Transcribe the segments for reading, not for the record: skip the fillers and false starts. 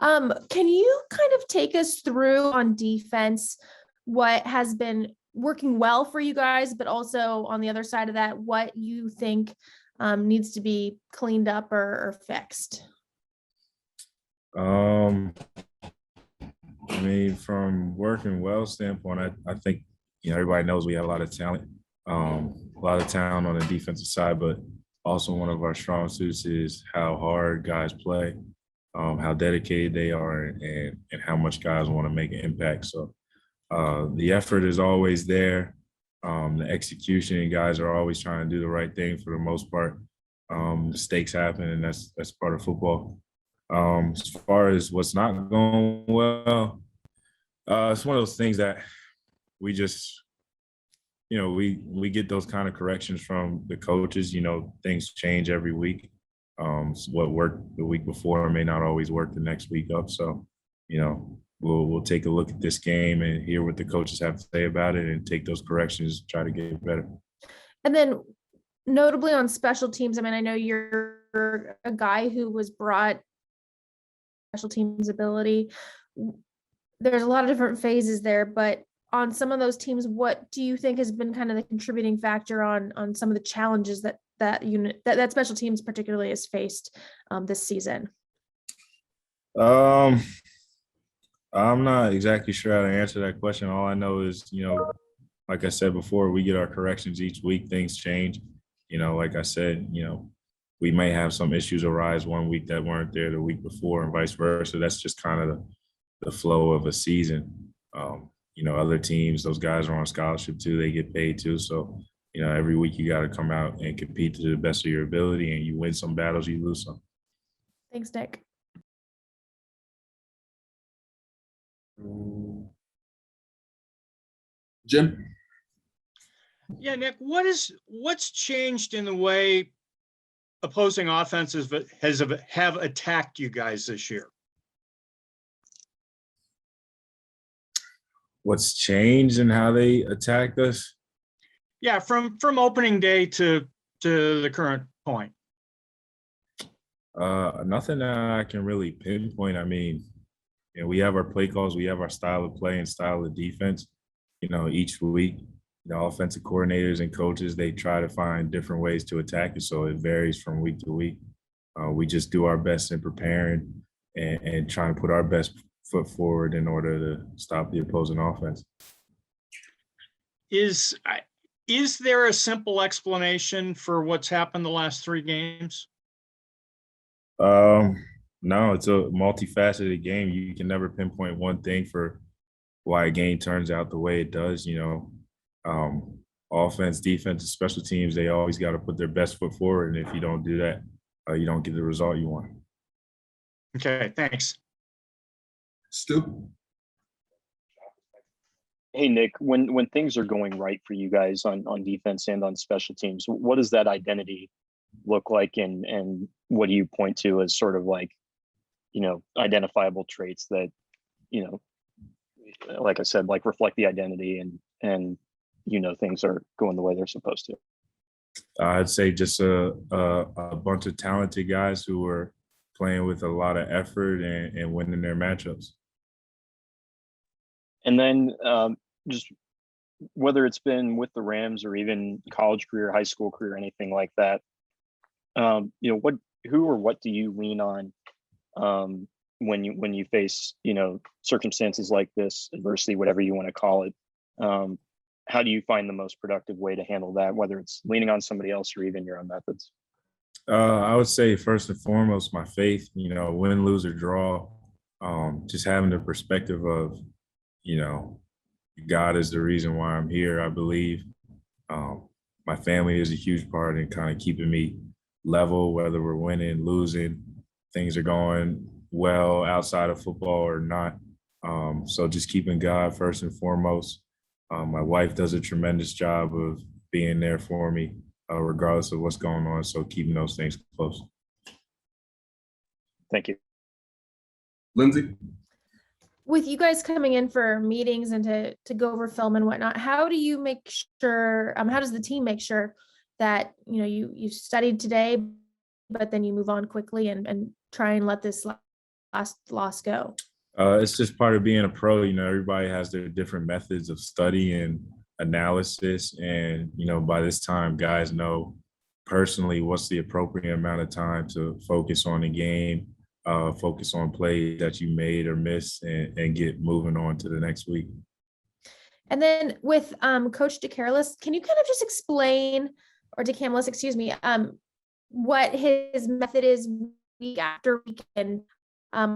Can you kind of take us through on defense what has been working well for you guys, but also on the other side of that, what you think needs to be cleaned up or fixed? Um, I mean, from working well standpoint, I think everybody knows we have a lot of talent, a lot of talent on the defensive side, but also one of our strong suits is how hard guys play, how dedicated they are, and how much guys want to make an impact. So the effort is always there. The execution, guys are always trying to do the right thing for the most part. Mistakes happen, and that's part of football. As far as what's not going well, it's one of those things that we just, we get those kind of corrections from the coaches. Things change every week. So what worked the week before may not always work the next week up. So, we'll take a look at this game and hear what the coaches have to say about it and take those corrections, try to get better. And then notably on special teams, I mean, I know you're a guy who was brought special teams ability. There's a lot of different phases there, but on some of those teams, what do you think has been kind of the contributing factor on some of the challenges that unit that special teams particularly has faced this season? Um, I'm not exactly sure how to answer that question. All I know is, like I said before, we get our corrections each week. Things change. Like I said, we may have some issues arise one week that weren't there the week before, and vice versa. That's just kind of the flow of a season. Other teams, those guys are on scholarship too. They get paid too. So, every week you got to come out and compete to the best of your ability, and you win some battles, you lose some. Thanks, Nick. Jim? Yeah, Nick, what's changed in the way opposing offenses have attacked you guys this year? What's changed in how they attack us? Yeah, from opening day to the current point. Nothing that I can really pinpoint. I mean, we have our play calls, we have our style of play and style of defense. Each week, the offensive coordinators and coaches, they try to find different ways to attack it. So it varies from week to week. We just do our best in preparing and trying to put our best foot forward in order to stop the opposing offense. Is there a simple explanation for what's happened the last 3 games? No, it's a multifaceted game. You can never pinpoint one thing for why a game turns out the way it does. Offense, defense, and special teams, they always got to put their best foot forward. And if you don't do that, you don't get the result you want. Okay, thanks. Stu? Hey, Nick, when things are going right for you guys on defense and on special teams, what does that identity look like, and what do you point to as sort of like, identifiable traits that, like I said, like reflect the identity and things are going the way they're supposed to? I'd say just a bunch of talented guys who are playing with a lot of effort and winning their matchups. And then just whether it's been with the Rams or even college career, high school career, anything like that, who or what do you lean on when you face, circumstances like this, adversity, whatever you want to call it? How do you find the most productive way to handle that, whether it's leaning on somebody else or even your own methods? I would say first and foremost, my faith, win, lose, or draw, just having the perspective of, God is the reason why I'm here, I believe. My family is a huge part in kind of keeping me level, whether we're winning, losing, things are going well outside of football or not. So just keeping God first and foremost. My wife does a tremendous job of being there for me, regardless of what's going on. So keeping those things close. Thank you. Lindsay? With you guys coming in for meetings and to go over film and whatnot, how do you make sure, how does the team make sure that, you studied today, but then you move on quickly and try and let this loss go? It's just part of being a pro. Everybody has their different methods of study and analysis. And, by this time, guys know personally what's the appropriate amount of time to focus on the game, focus on plays that you made or missed, and get moving on to the next week. And then with Coach DeCarolis, can you kind of just explain, or DeCamelis, excuse me, what his method is week after week? And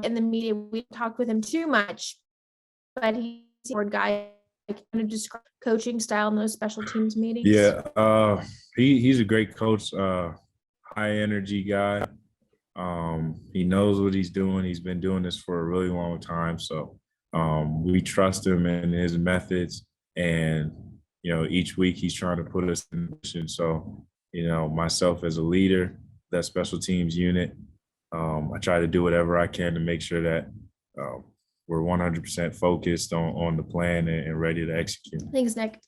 in the media, we talked with him too much, but he's a board guy. Kind of describe coaching style in those special teams meetings. Yeah, he's a great coach, high energy guy. He knows what he's doing. He's been doing this for a really long time. So we trust him and his methods. And, each week he's trying to put us in position. So, myself as a leader, that special teams unit, I try to do whatever I can to make sure that we're 100% focused on the plan and ready to execute. Thanks, Nick.